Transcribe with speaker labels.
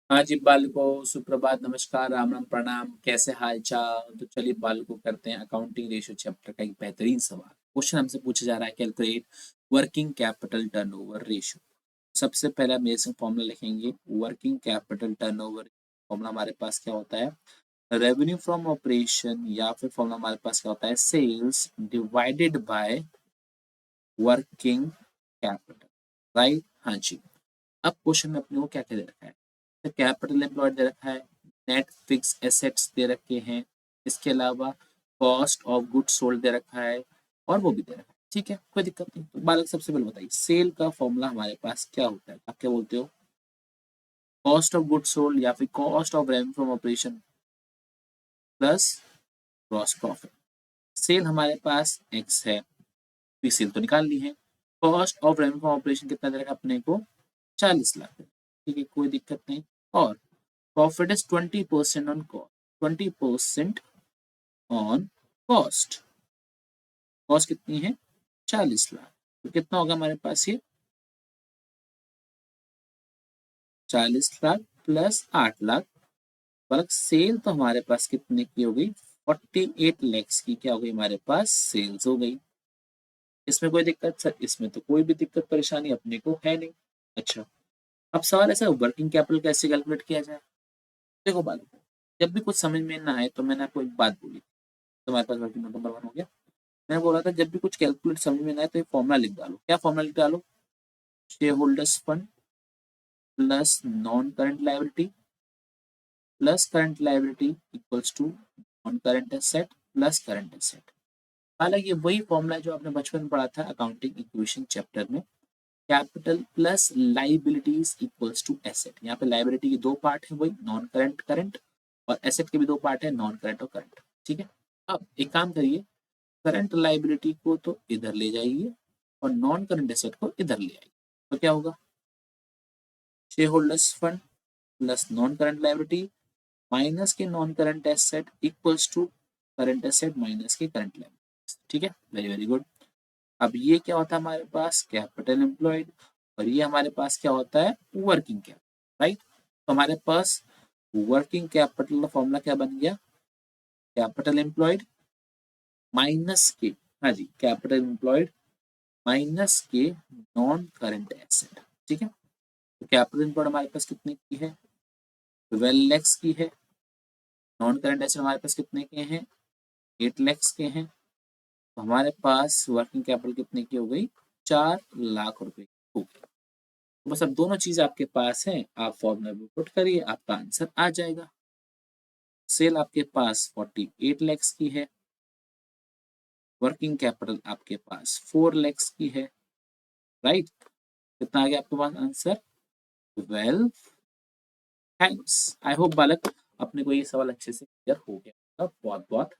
Speaker 1: हाँ जी, बालकों सुप्रभात, नमस्कार, राम राम, प्रणाम, कैसे हाल चाल। तो चलिए बालकों करते हैं अकाउंटिंग रेशियो चैप्टर का एक बेहतरीन सवाल। क्वेश्चन हमसे पूछा जा रहा है, calculate working capital turnover ratio. सबसे पहला मेरे से फॉर्मूला लिखेंगे, वर्किंग कैपिटल टर्नओवर फॉर्मूला हमारे पास क्या होता है, रेवेन्यू फ्रॉम ऑपरेशन, या फिर फॉर्मूला हमारे पास क्या होता है, sales divided by working capital. Right, हाँ जी। अब क्वेश्चन में अपने को क्या क्या दे रखा है, तो कैपिटल एम्प्लॉयड दे रखा है, नेट फिक्स एसेट्स दे रखे हैं, इसके अलावा कॉस्ट ऑफ गुड्स सोल्ड दे रखा है, और वो भी दे रखा है। ठीक है, कोई दिक्कत नहीं। तो बालक सबसे पहले बताइए, सेल का फॉर्मूला हमारे पास क्या होता है, आप क्या बोलते हो, कॉस्ट ऑफ गुड्स सोल्ड या फिर cost of revenue from operation plus gross profit. Sale हमारे पास एक्स है, तो सेल तो निकाल ली है। Cost of revenue from operation कितना दे रखा है अपने को, 40 लाख। ठीक है, कोई दिक्कत नहीं। और profit is 20% on cost, 20% on cost. Cost कितनी है, 40 लाख। तो कितना होगा हमारे पास ये, 40 लाख प्लस 8 लाख। बल्कि सेल तो हमारे पास कितने की हो गई, 48 लैक्स की क्या हो गई हमारे पास, सेल्स हो गई। इसमें कोई दिक्कत सर, इसमें तो कोई भी दिक्कत परेशानी अपने को है नहीं। अच्छा, अब सवाल ऐसा, वर्किंग कैपिटल कैसे कैलकुलेट किया जाए। देखो बात, जब भी कुछ समझ में ना आए तो मैंने आपको एक बात बोली, तो हमारे पास वर्किंग नंबर 1 हो गया। मैंने बोला था जब भी कुछ कैलकुलेट समझ में ना आए तो ये फॉर्मूला लिख डालो। क्या फॉर्मूला लिख डालो, share holders fund plus non current liability plus current liability equals to non current asset plus current asset. हालांकि वही फॉर्मूला जो आपने बचपन में पढ़ा था अकाउंटिंग इक्वेशन चैप्टर में, capital plus liabilities equals to asset. यहाँ पे लाइबिलिटी के दो पार्ट है, वही नॉन करंट करंट, और एसेट के भी दो पार्ट है, नॉन करंट और करंट। ठीक है, अब एक काम करिए, करंट लाइबिलिटी को तो इधर ले जाइए और नॉन करंट एसेट को इधर ले आइए। तो क्या होगा, share holders fund plus non current liability minus के non current asset equals to current asset minus के करंट लाइबिलिटी। ठीक है, वेरी वेरी गुड। अब ये क्या होता है हमारे पास, कैपिटल एम्प्लॉयड, और ये हमारे पास क्या होता है, वर्किंग कैपिटल। राइट, तो हमारे पास वर्किंग कैपिटल का फॉर्मूला क्या बन गया, कैपिटल एम्प्लॉयड माइनस के, हाँ जी, कैपिटल एम्प्लॉयड माइनस के नॉन करंट एसेट। ठीक है, तो कैपिटल एम्प्लॉयड हमारे पास कितने की है, 12 लैक्स की है। नॉन करंट एसेट हमारे पास कितने के हैं, 8 लैक्स के हैं। तो हमारे पास वर्किंग कैपिटल कितने की हो गई, 4 लाख रुपए हो गई। तो बस अब दोनों चीज आपके पास है, आप फॉर्मूला में पुट करिए, आपका आंसर आ जाएगा। सेल आपके पास 48 लैक्स की है, वर्किंग कैपिटल आपके पास 4 लैक्स की है। राइट, कितना आ गया आपके पास आंसर, 12। थैंक्स, आई होप बालक अपने को ये सवाल अच्छे से क्लियर हो गया। बहुत बहुत